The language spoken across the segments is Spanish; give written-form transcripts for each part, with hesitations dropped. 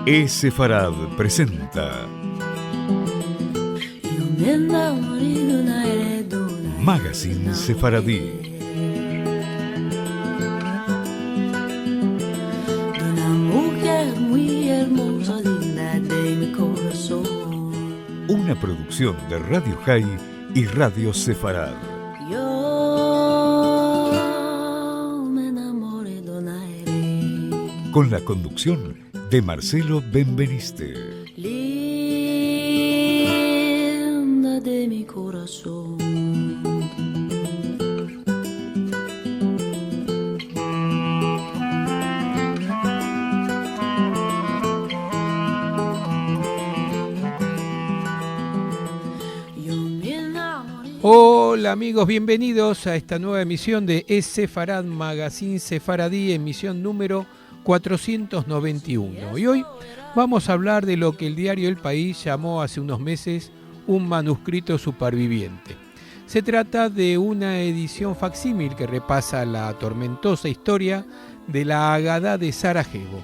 Sefarad presenta Magazine Sefaradí. Una producción de Radio High y Radio Sefarad. Con la conducción de Marcelo Benveniste. Linda de mi corazón. Hola amigos, bienvenidos a esta nueva emisión de Sefarad Magazine Sefaradí, emisión número 491. Y hoy vamos a hablar de lo que el diario El País llamó hace unos meses un manuscrito superviviente. Se trata de una edición facsímil que repasa la tormentosa historia de la Agadá de Sarajevo,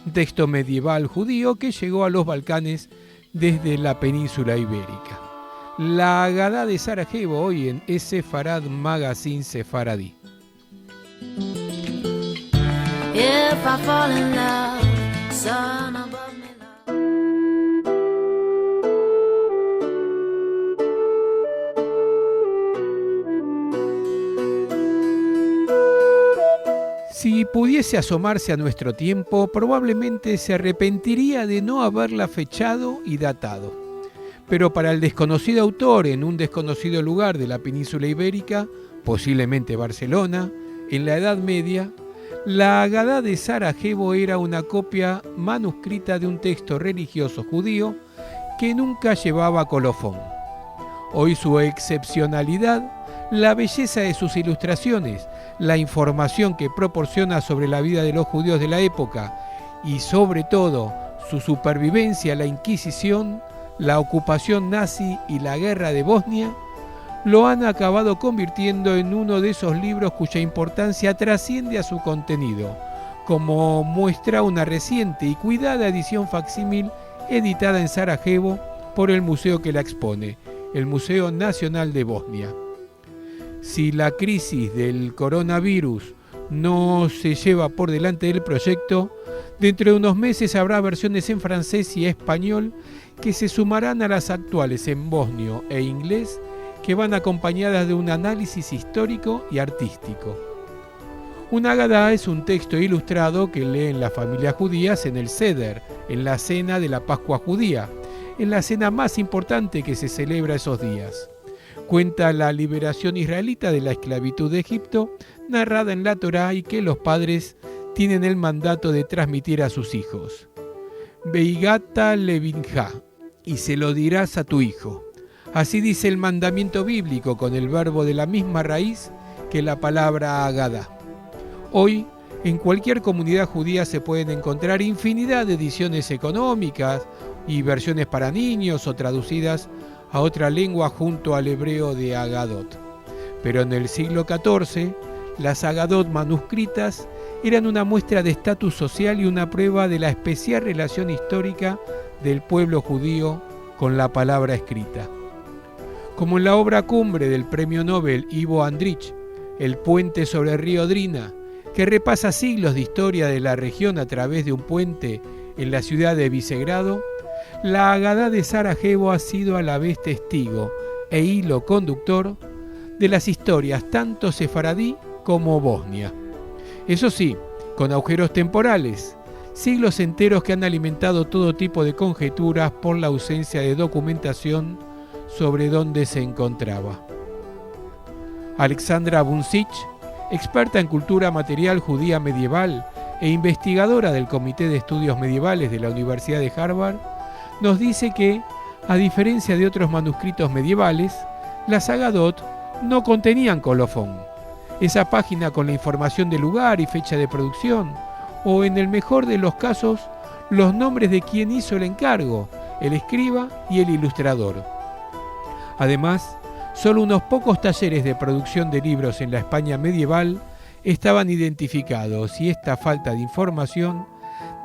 un texto medieval judío que llegó a los Balcanes desde la península ibérica. La Agadá de Sarajevo hoy en Sefarad Magazine Sefaradí. If I fall in love, son above me Si pudiese asomarse a nuestro tiempo, probablemente se arrepentiría de no haberla fechado y datado. Pero para el desconocido autor en un desconocido lugar de la península ibérica, posiblemente Barcelona, en la Edad Media, la Agadá de Sarajevo era una copia manuscrita de un texto religioso judío que nunca llevaba colofón. Hoy su excepcionalidad, la belleza de sus ilustraciones, la información que proporciona sobre la vida de los judíos de la época y sobre todo su supervivencia a la Inquisición, la ocupación nazi y la guerra de Bosnia, lo han acabado convirtiendo en uno de esos libros cuya importancia trasciende a su contenido, como muestra una reciente y cuidada edición facsímil editada en Sarajevo por el museo que la expone, el Museo Nacional de Bosnia. Si la crisis del coronavirus no se lleva por delante del proyecto, dentro de unos meses habrá versiones en francés y español que se sumarán a las actuales en bosnio e inglés, que van acompañadas de un análisis histórico y artístico. Una Agadá es un texto ilustrado que leen las familias judías en el Seder, en la cena de la Pascua judía, en la cena más importante que se celebra esos días. Cuenta la liberación israelita de la esclavitud de Egipto, narrada en la Torá y que los padres tienen el mandato de transmitir a sus hijos. Veigata levinja, y se lo dirás a tu hijo. Así dice el mandamiento bíblico con el verbo de la misma raíz que la palabra Agadá. Hoy, en cualquier comunidad judía se pueden encontrar infinidad de ediciones económicas y versiones para niños o traducidas a otra lengua junto al hebreo de Agadot. Pero en el siglo XIV, las Agadot manuscritas eran una muestra de estatus social y una prueba de la especial relación histórica del pueblo judío con la palabra escrita. Como en la obra cumbre del premio Nobel Ivo Andrić, El puente sobre el río Drina, que repasa siglos de historia de la región a través de un puente en la ciudad de Visegrado, la Agadá de Sarajevo ha sido a la vez testigo e hilo conductor de las historias tanto sefaradí como bosnia. Eso sí, con agujeros temporales, siglos enteros que han alimentado todo tipo de conjeturas por la ausencia de documentación sobre dónde se encontraba. Alexandra Buncic, experta en cultura material judía medieval e investigadora del Comité de Estudios Medievales de la Universidad de Harvard, nos dice que, a diferencia de otros manuscritos medievales, las Agadot no contenían colofón, esa página con la información del lugar y fecha de producción, o en el mejor de los casos, los nombres de quien hizo el encargo, el escriba y el ilustrador. Además, solo unos pocos talleres de producción de libros en la España medieval estaban identificados y esta falta de información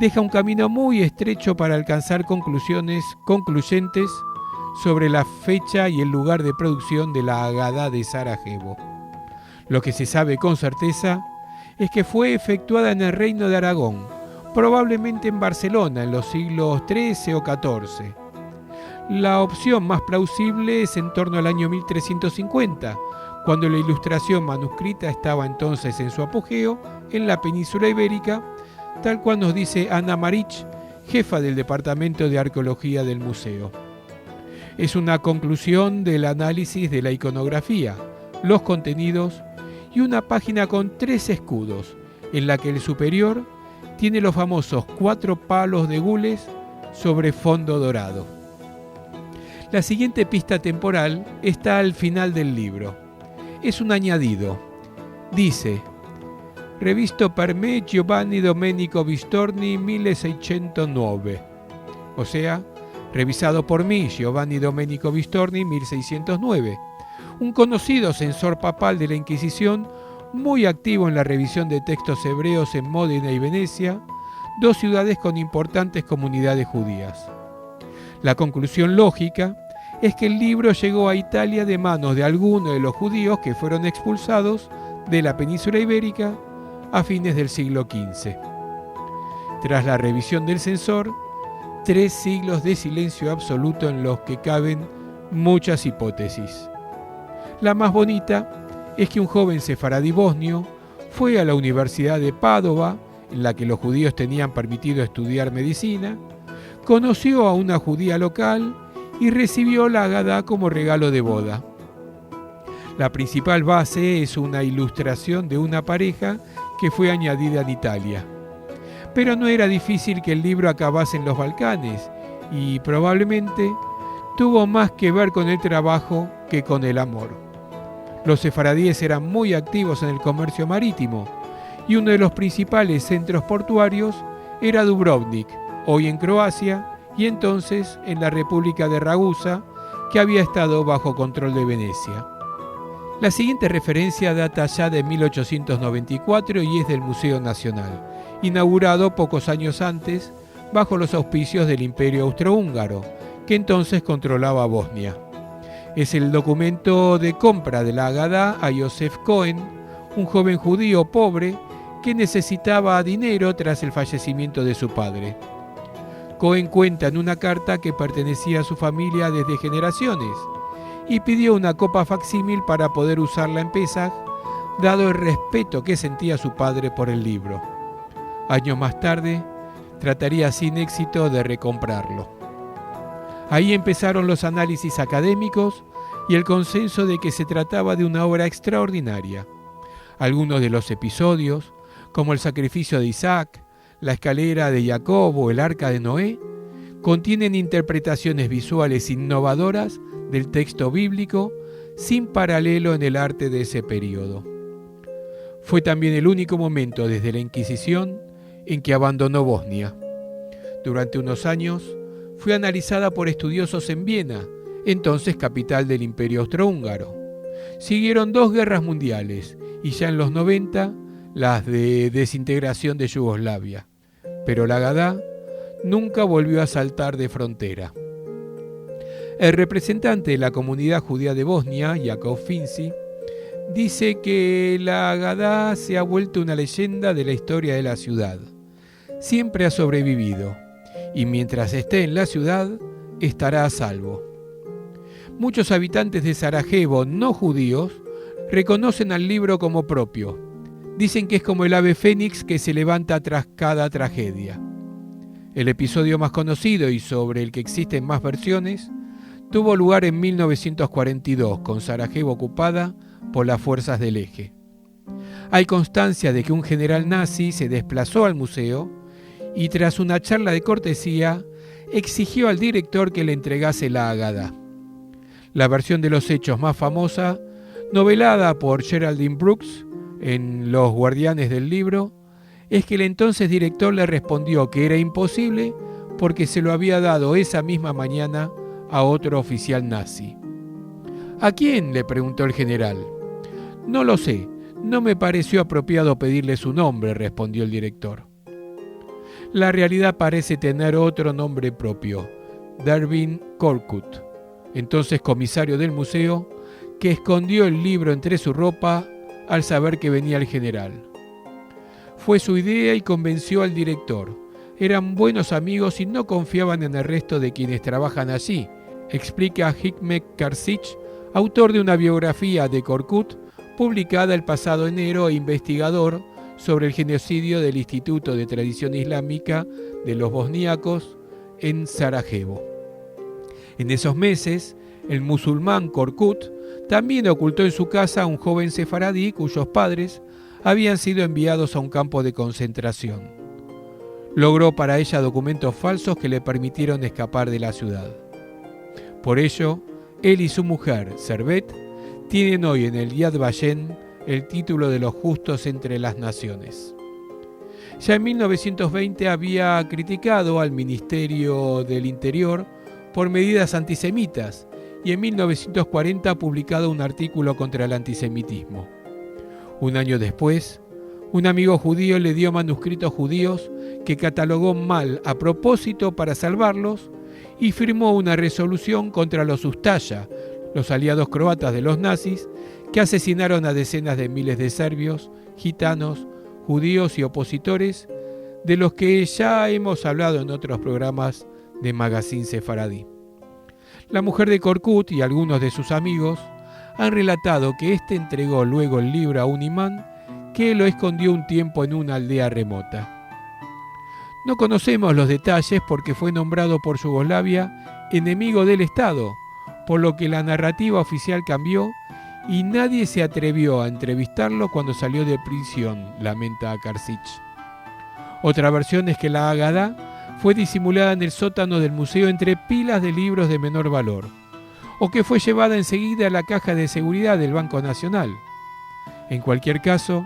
deja un camino muy estrecho para alcanzar conclusiones concluyentes sobre la fecha y el lugar de producción de la Agadá de Sarajevo. Lo que se sabe con certeza es que fue efectuada en el Reino de Aragón, probablemente en Barcelona en los siglos XIII o XIV. La opción más plausible es en torno al año 1350, cuando la ilustración manuscrita estaba entonces en su apogeo en la península ibérica, tal cual nos dice Ana Marich, jefa del Departamento de Arqueología del museo. Es una conclusión del análisis de la iconografía, los contenidos y una página con 3 escudos, en la que el superior tiene los famosos 4 palos de gules sobre fondo dorado. La siguiente pista temporal está al final del libro. Es un añadido. Dice: Revisto per me Giovanni Domenico Vistorni 1609. O sea, revisado por mí Giovanni Domenico Vistorni 1609. Un conocido censor papal de la Inquisición, muy activo en la revisión de textos hebreos en Módena y Venecia, 2 ciudades con importantes comunidades judías. La conclusión lógica es que el libro llegó a Italia de manos de algunos de los judíos que fueron expulsados de la península ibérica a fines del siglo XV. Tras la revisión del censor, 3 siglos de silencio absoluto en los que caben muchas hipótesis. La más bonita es que un joven sefaradí bosnio fue a la Universidad de Padova, en la que los judíos tenían permitido estudiar medicina, conoció a una judía local y recibió la Agadá como regalo de boda. La principal base es una ilustración de una pareja que fue añadida en Italia. Pero no era difícil que el libro acabase en los Balcanes y probablemente tuvo más que ver con el trabajo que con el amor. Los sefaradíes eran muy activos en el comercio marítimo y uno de los principales centros portuarios era Dubrovnik, hoy en Croacia y entonces en la República de Ragusa, que había estado bajo control de Venecia. La siguiente referencia data ya de 1894 y es del Museo Nacional, inaugurado pocos años antes bajo los auspicios del Imperio Austrohúngaro, que entonces controlaba Bosnia. Es el documento de compra de la Agadá a Yosef Cohen, un joven judío pobre que necesitaba dinero tras el fallecimiento de su padre. Cohen cuenta en una carta que pertenecía a su familia desde generaciones y pidió una copa facsímil para poder usarla en Pesaj, dado el respeto que sentía su padre por el libro. Años más tarde, trataría sin éxito de recomprarlo. Ahí empezaron los análisis académicos y el consenso de que se trataba de una obra extraordinaria. Algunos de los episodios, como el sacrificio de Isaac, la escalera de Jacob o el arca de Noé, contienen interpretaciones visuales innovadoras del texto bíblico sin paralelo en el arte de ese período. Fue también el único momento desde la Inquisición en que abandonó Bosnia. Durante unos años fue analizada por estudiosos en Viena, entonces capital del Imperio Austrohúngaro. Siguieron 2 guerras mundiales y ya en los 90 las de desintegración de Yugoslavia. Pero la Agadá nunca volvió a saltar de frontera. El representante de la comunidad judía de Bosnia, Jakov Finci, dice que la Agadá se ha vuelto una leyenda de la historia de la ciudad. Siempre ha sobrevivido y mientras esté en la ciudad estará a salvo. Muchos habitantes de Sarajevo no judíos reconocen al libro como propio. Dicen que es como el ave fénix que se levanta tras cada tragedia. El episodio más conocido y sobre el que existen más versiones tuvo lugar en 1942, con Sarajevo ocupada por las fuerzas del Eje. Hay constancia de que un general nazi se desplazó al museo y tras una charla de cortesía exigió al director que le entregase la Agadá. La versión de los hechos más famosa, novelada por Geraldine Brooks en Los Guardianes del Libro, es que el entonces director le respondió que era imposible porque se lo había dado esa misma mañana a otro oficial nazi. ¿A quién?, le preguntó el general. No lo sé, no me pareció apropiado pedirle su nombre, respondió el director. La realidad parece tener otro nombre propio, Dervin Korkut, entonces comisario del museo, que escondió el libro entre su ropa al saber que venía el general. Fue su idea y convenció al director. Eran buenos amigos y no confiaban en el resto de quienes trabajan allí, explica Hikmet Karsich, autor de una biografía de Korkut publicada el pasado enero e investigador sobre el genocidio del Instituto de Tradición Islámica de los Bosníacos en Sarajevo. En esos meses, el musulmán Korkut también ocultó en su casa a un joven sefaradí cuyos padres habían sido enviados a un campo de concentración. Logró para ella documentos falsos que le permitieron escapar de la ciudad. Por ello, él y su mujer, Servet, tienen hoy en el Yad Vashem el título de los justos entre las naciones. Ya en 1920 había criticado al Ministerio del Interior por medidas antisemitas y en 1940 ha publicado un artículo contra el antisemitismo. Un año después, un amigo judío le dio manuscritos judíos que catalogó mal a propósito para salvarlos y firmó una resolución contra los Ustaša, los aliados croatas de los nazis, que asesinaron a decenas de miles de serbios, gitanos, judíos y opositores, de los que ya hemos hablado en otros programas de Magazine Sefaradí. La mujer de Korkut y algunos de sus amigos han relatado que éste entregó luego el libro a un imán que lo escondió un tiempo en una aldea remota. No conocemos los detalles porque fue nombrado por Yugoslavia enemigo del Estado, por lo que la narrativa oficial cambió y nadie se atrevió a entrevistarlo cuando salió de prisión, lamenta Karsich. Otra versión es que la Agadá fue disimulada en el sótano del museo entre pilas de libros de menor valor, o que fue llevada enseguida a la caja de seguridad del Banco Nacional. En cualquier caso,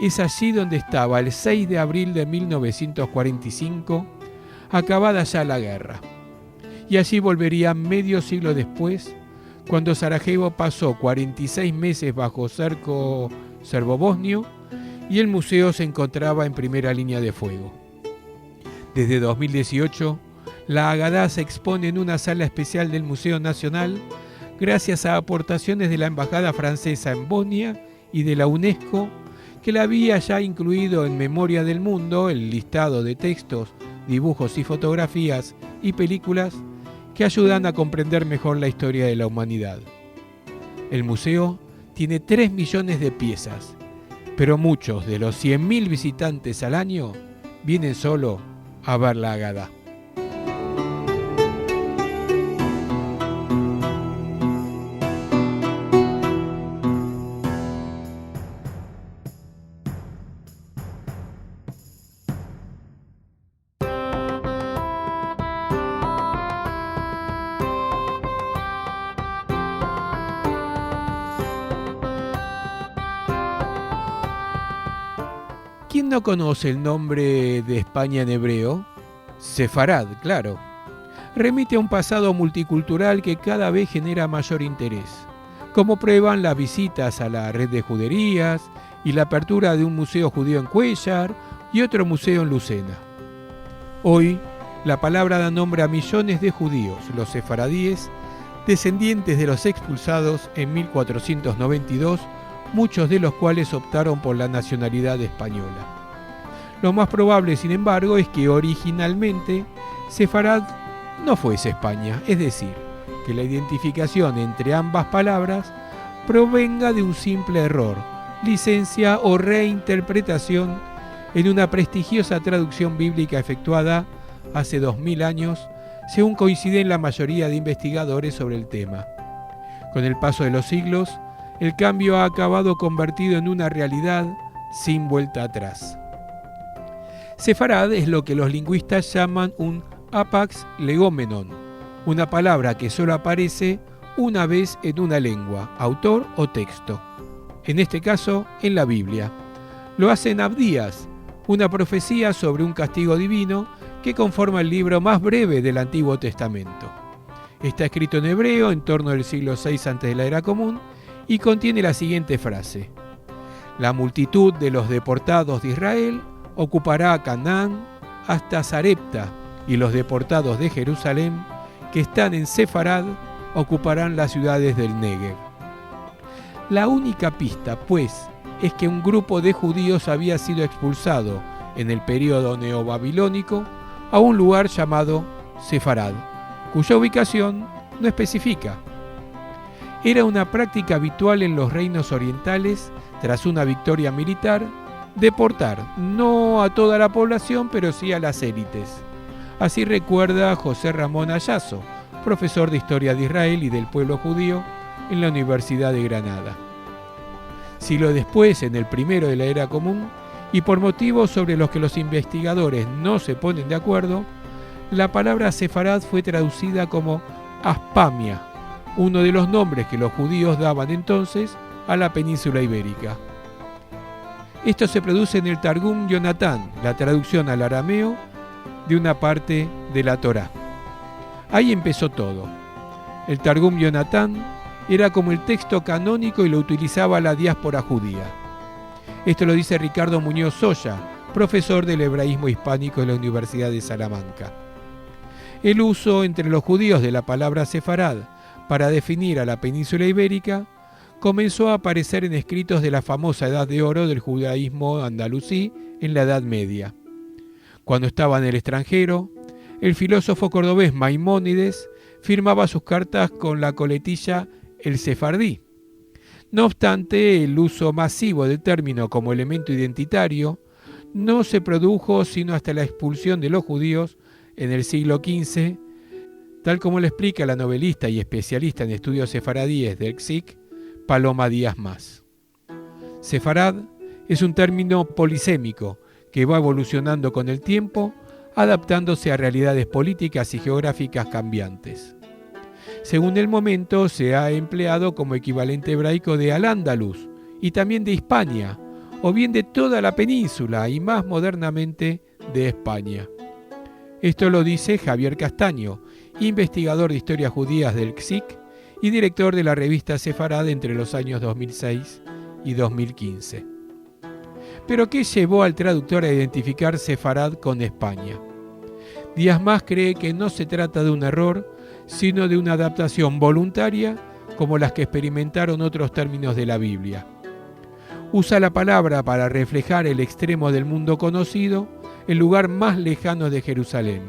es allí donde estaba el 6 de abril de 1945, acabada ya la guerra. Y allí volvería medio siglo después, cuando Sarajevo pasó 46 meses bajo cerco serbo-bosnio y el museo se encontraba en primera línea de fuego. Desde 2018, la Agadá se expone en una sala especial del Museo Nacional gracias a aportaciones de la Embajada Francesa en Bosnia y de la UNESCO, que la había ya incluido en Memoria del Mundo, el listado de textos, dibujos y fotografías y películas que ayudan a comprender mejor la historia de la humanidad. El museo tiene 3 millones de piezas, pero muchos de los 100.000 visitantes al año vienen solo a ver la Agadá. ¿Quién no conoce el nombre de España en hebreo? Sefarad, claro. Remite a un pasado multicultural que cada vez genera mayor interés, como prueban las visitas a la red de juderías y la apertura de un museo judío en Cuéllar y otro museo en Lucena. Hoy, la palabra da nombre a millones de judíos, los sefaradíes, descendientes de los expulsados en 1492, muchos de los cuales optaron por la nacionalidad española. Lo más probable, sin embargo, es que originalmente Sefarad no fuese España, es decir, que la identificación entre ambas palabras provenga de un simple error, licencia o reinterpretación en una prestigiosa traducción bíblica efectuada hace 2000 años, según coinciden la mayoría de investigadores sobre el tema. Con el paso de los siglos, el cambio ha acabado convertido en una realidad sin vuelta atrás. Sefarad es lo que los lingüistas llaman un apax legómenon, una palabra que solo aparece una vez en una lengua, autor o texto. En este caso, en la Biblia. Lo hace en Abdías, una profecía sobre un castigo divino que conforma el libro más breve del Antiguo Testamento. Está escrito en hebreo en torno del siglo VI antes de la Era Común y contiene la siguiente frase: la multitud de los deportados de Israel ocupará Canaán hasta Sarepta, y los deportados de Jerusalén, que están en Sefarad, ocuparán las ciudades del Negev. La única pista, pues, es que un grupo de judíos había sido expulsado en el período neobabilónico a un lugar llamado Sefarad, cuya ubicación no especifica. Era una práctica habitual en los reinos orientales, tras una victoria militar, deportar no a toda la población, pero sí a las élites. Así recuerda José Ramón Ayazo, profesor de Historia de Israel y del pueblo judío en la Universidad de Granada. Siglo después, en el primero de la Era Común, y por motivos sobre los que los investigadores no se ponen de acuerdo, la palabra Sefarad fue traducida como Aspamia, uno de los nombres que los judíos daban entonces a la península ibérica. Esto se produce en el Targum Yonatán, la traducción al arameo de una parte de la Torá. Ahí empezó todo. El Targum Yonatán era como el texto canónico y lo utilizaba la diáspora judía. Esto lo dice Ricardo Muñoz Soya, profesor del hebraísmo hispánico en la Universidad de Salamanca. El uso entre los judíos de la palabra sefarad para definir a la península ibérica comenzó a aparecer en escritos de la famosa Edad de Oro del judaísmo andalusí en la Edad Media. Cuando estaba en el extranjero, el filósofo cordobés Maimónides firmaba sus cartas con la coletilla el sefardí. No obstante, el uso masivo del término como elemento identitario no se produjo sino hasta la expulsión de los judíos en el siglo XV, tal como lo explica la novelista y especialista en estudios sefaradíes del CSIC, Paloma Díaz Mas. Sefarad es un término polisémico que va evolucionando con el tiempo, adaptándose a realidades políticas y geográficas cambiantes. Según el momento, se ha empleado como equivalente hebraico de Al-Ándalus y también de Hispania, o bien de toda la península y más modernamente de España. Esto lo dice Javier Castaño, investigador de historias judías del CSIC y director de la revista Sefarad entre los años 2006 y 2015. ¿Pero qué llevó al traductor a identificar Sefarad con España? Díaz Mas cree que no se trata de un error, sino de una adaptación voluntaria como las que experimentaron otros términos de la Biblia. Usa la palabra para reflejar el extremo del mundo conocido, el lugar más lejano de Jerusalén,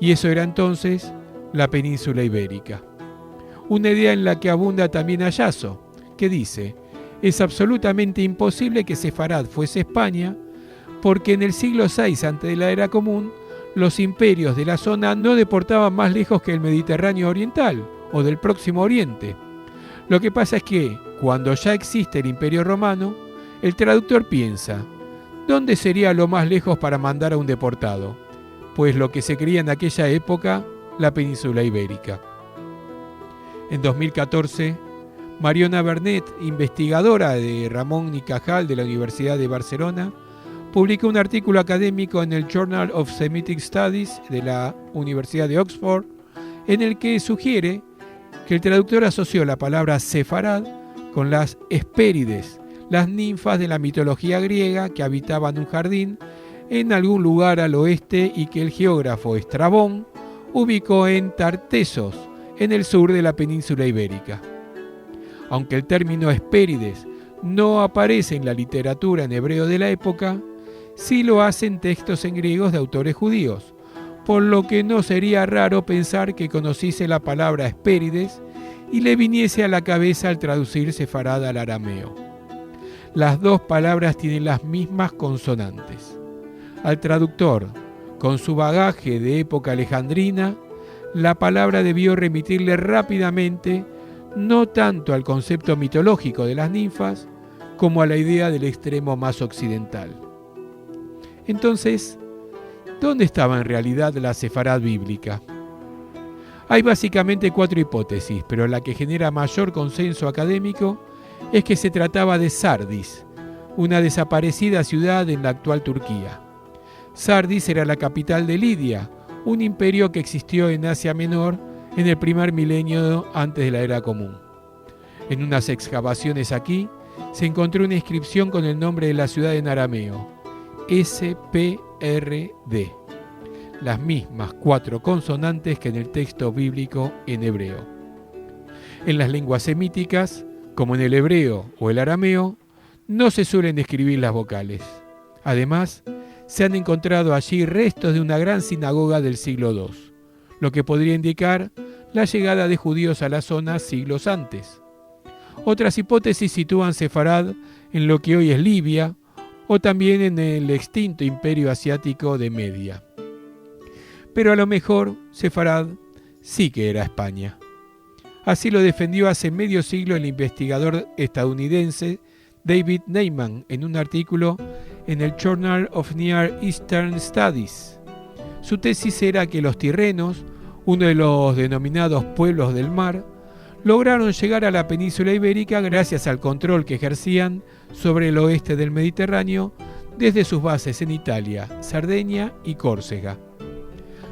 y eso era entonces la península ibérica. Una idea en la que abunda también Ayazo, que dice: es absolutamente imposible que Sefarad fuese España, porque en el siglo VI antes de la Era Común, los imperios de la zona no deportaban más lejos que el Mediterráneo oriental o del Próximo Oriente. Lo que pasa es que, cuando ya existe el Imperio Romano, el traductor piensa: ¿dónde sería lo más lejos para mandar a un deportado? Pues lo que se creía en aquella época, la península ibérica. En 2014, Mariona Bernet, investigadora de Ramón y Cajal de la Universidad de Barcelona, publicó un artículo académico en el Journal of Semitic Studies de la Universidad de Oxford, en el que sugiere que el traductor asoció la palabra sefarad con las Hespérides, las ninfas de la mitología griega que habitaban un jardín en algún lugar al oeste y que el geógrafo Estrabón ubicó en Tartesos, en el sur de la península ibérica. Aunque el término Hespérides no aparece en la literatura en hebreo de la época, sí lo hacen textos en griegos de autores judíos, por lo que no sería raro pensar que conociese la palabra Hespérides y le viniese a la cabeza al traducir sefarad al arameo. Las dos palabras tienen las mismas consonantes. Al traductor, con su bagaje de época alejandrina, la palabra debió remitirle rápidamente no tanto al concepto mitológico de las ninfas como a la idea del extremo más occidental. Entonces, ¿dónde estaba en realidad la sefarad bíblica? Hay básicamente 4 hipótesis, pero la que genera mayor consenso académico es que se trataba de Sardis, una desaparecida ciudad en la actual Turquía. Sardis era la capital de Lidia, un imperio que existió en Asia Menor en el primer milenio antes de la Era Común. En unas excavaciones aquí se encontró una inscripción con el nombre de la ciudad en arameo, SPRD, las mismas 4 consonantes que en el texto bíblico en hebreo. En las lenguas semíticas, como en el hebreo o el arameo, no se suelen escribir las vocales. Además, se han encontrado allí restos de una gran sinagoga del siglo II, lo que podría indicar la llegada de judíos a la zona siglos antes. Otras hipótesis sitúan Sefarad en lo que hoy es Libia o también en el extinto imperio asiático de Media. Pero a lo mejor Sefarad sí que era España. Así lo defendió hace medio siglo el investigador estadounidense David Neyman en un artículo en el Journal of Near Eastern Studies. Su tesis era que los tirrenos, uno de los denominados pueblos del mar, lograron llegar a la península ibérica gracias al control que ejercían sobre el oeste del Mediterráneo desde sus bases en Italia, Cerdeña y Córcega.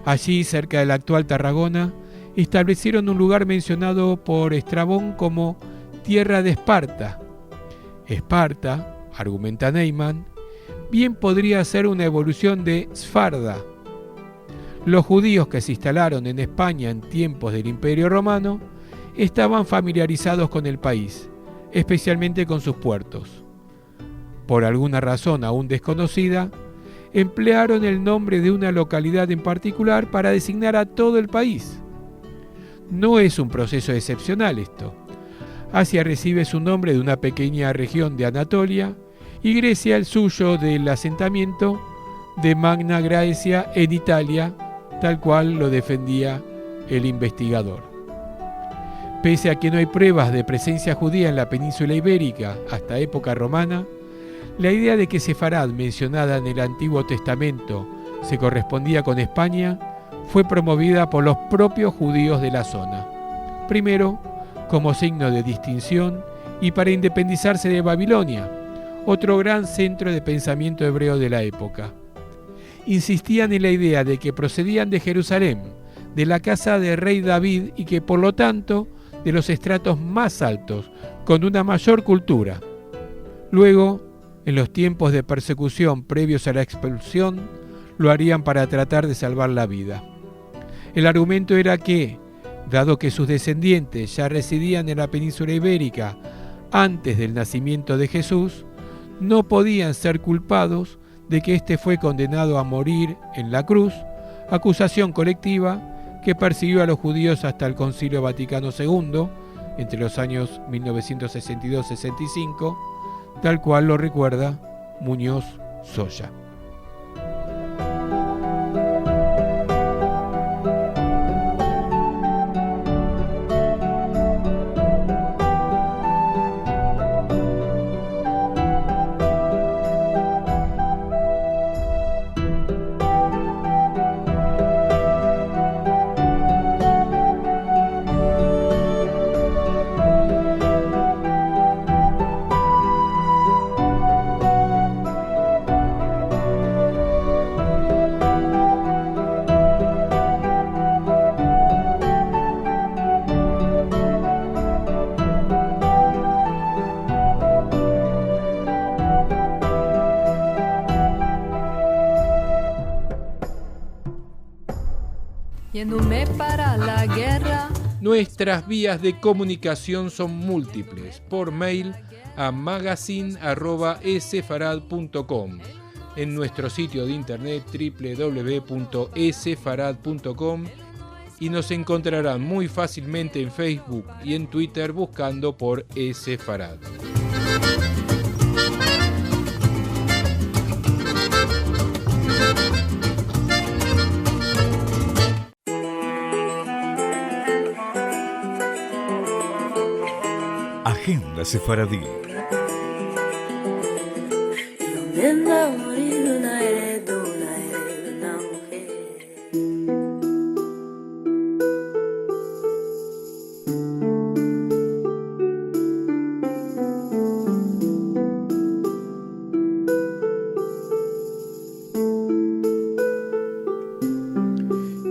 Allí, cerca de la actual Tarragona, establecieron un lugar mencionado por Estrabón como Tierra de Esparta. Esparta, argumenta Neyman, bien podría ser una evolución de Sfarda. Los judíos que se instalaron en España en tiempos del Imperio Romano estaban familiarizados con el país, especialmente con sus puertos. Por alguna razón aún desconocida, emplearon el nombre de una localidad en particular para designar a todo el país. No es un proceso excepcional esto. Asia recibe su nombre de una pequeña región de Anatolia y Grecia el suyo del asentamiento de Magna Graecia en Italia, tal cual lo defendía el investigador. Pese a que no hay pruebas de presencia judía en la península ibérica hasta época romana, la idea de que Sefarad, mencionada en el Antiguo Testamento, se correspondía con España, fue promovida por los propios judíos de la zona. Primero, como signo de distinción y para independizarse de Babilonia, otro gran centro de pensamiento hebreo de la época. Insistían en la idea de que procedían de Jerusalén, de la casa del rey David y que por lo tanto de los estratos más altos, con una mayor cultura. Luego, en los tiempos de persecución previos a la expulsión, lo harían para tratar de salvar la vida. El argumento era que, dado que sus descendientes ya residían en la península ibérica antes del nacimiento de Jesús, no podían ser culpados de que éste fue condenado a morir en la cruz, acusación colectiva que persiguió a los judíos hasta el Concilio Vaticano II, entre los años 1962-65, tal cual lo recuerda Muñoz Soya. Yéndome para la guerra. Nuestras vías de comunicación son múltiples. Por mail a magazine@esefarad.com, en nuestro sitio de internet www.esefarad.com, y nos encontrarán muy fácilmente en Facebook y en Twitter buscando por Esefarad. Agenda Sefaradí.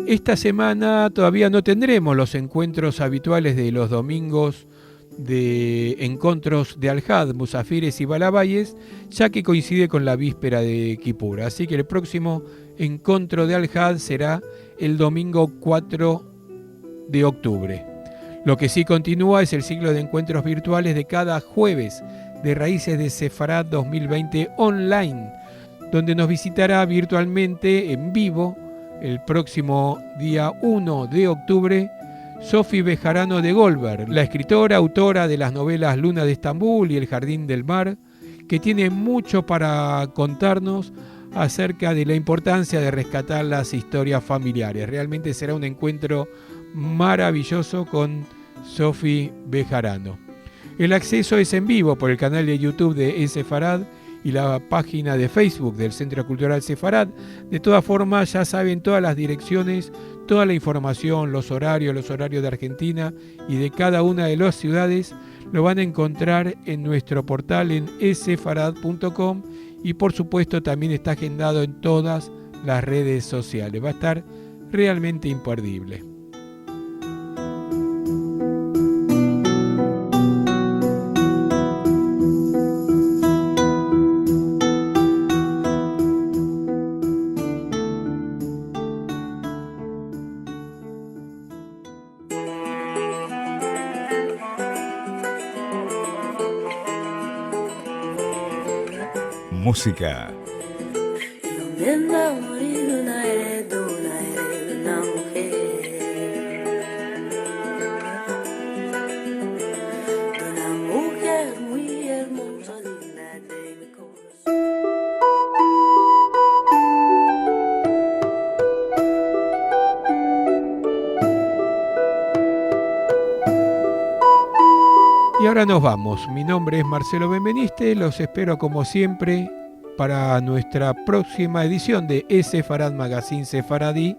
Esta semana todavía no tendremos los encuentros habituales de los domingos de encuentros de Al-Had, Musafires y Balabayes, ya que coincide con la víspera de Kipur. Así que el próximo encuentro de Al-Had será el domingo 4 de octubre. Lo que sí continúa es el ciclo de encuentros virtuales de cada jueves de Raíces de Sefarad 2020 online, donde nos visitará virtualmente en vivo el próximo día 1 de octubre Sofi Bejarano de Goldberg, la escritora, autora de las novelas Luna de Estambul y El Jardín del Mar, que tiene mucho para contarnos acerca de la importancia de rescatar las historias familiares. Realmente será un encuentro maravilloso con Sofi Bejarano. El acceso es en vivo por el canal de YouTube de E-Sefarad y la página de Facebook del Centro Cultural Sefarad. De todas formas, ya saben todas las direcciones, toda la información, los horarios de Argentina y de cada una de las ciudades lo van a encontrar en nuestro portal en esefarad.com y por supuesto también está agendado en todas las redes sociales. Va a estar realmente imperdible. Música. Y ahora nos vamos. Mi nombre es Marcelo Benveniste. Los espero como siempre para nuestra próxima edición de E-Sefarad Magazine Sefaradí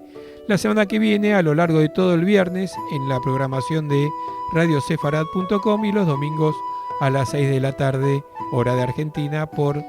la semana que viene, a lo largo de todo el viernes, en la programación de radiosefarad.com y los domingos a las 6 de la tarde, hora de Argentina, por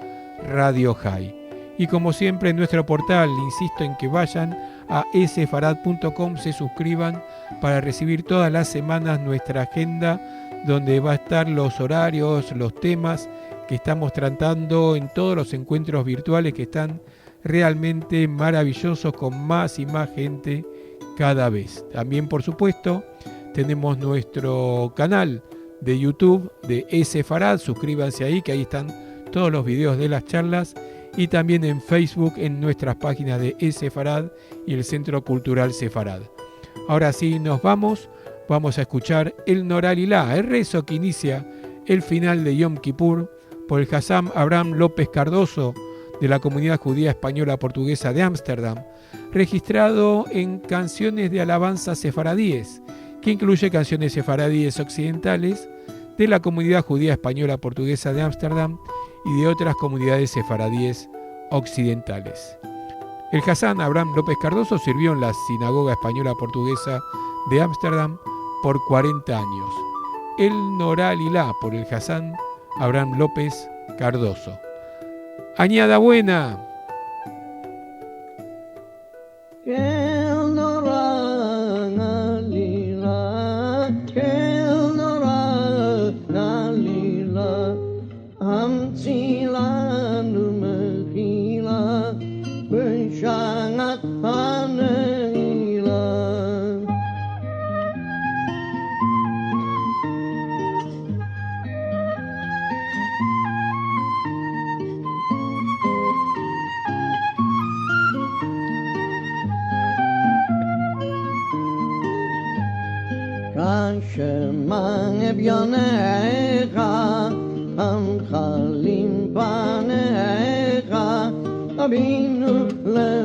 Radio High. Y como siempre en nuestro portal, insisto en que vayan a esefarad.com, se suscriban para recibir todas las semanas nuestra agenda, donde va a estar los horarios, los temas que estamos tratando en todos los encuentros virtuales que están realmente maravillosos, con más y más gente cada vez. También, por supuesto, tenemos nuestro canal de YouTube de E-Sefarad, suscríbanse ahí, que ahí están todos los videos de las charlas, y también en Facebook, en nuestras páginas de E-Sefarad y el Centro Cultural Sefarad. Ahora sí, nos vamos a escuchar el Noralilá, el rezo que inicia el final de Yom Kippur, por el Hassam Abraham López Cardoso, de la comunidad judía española portuguesa de Ámsterdam, registrado en Canciones de Alabanza Sefaradíes, que incluye canciones sefaradíes occidentales de la comunidad judía española portuguesa de Ámsterdam y de otras comunidades sefaradíes occidentales. El Hassam Abraham López Cardoso sirvió en la sinagoga española portuguesa de Ámsterdam por 40 años. El Noralilá, por el Hassam Abraham López Cardoso. Añada buena. Shemang ebyanecha, am chalim panecha, abinu le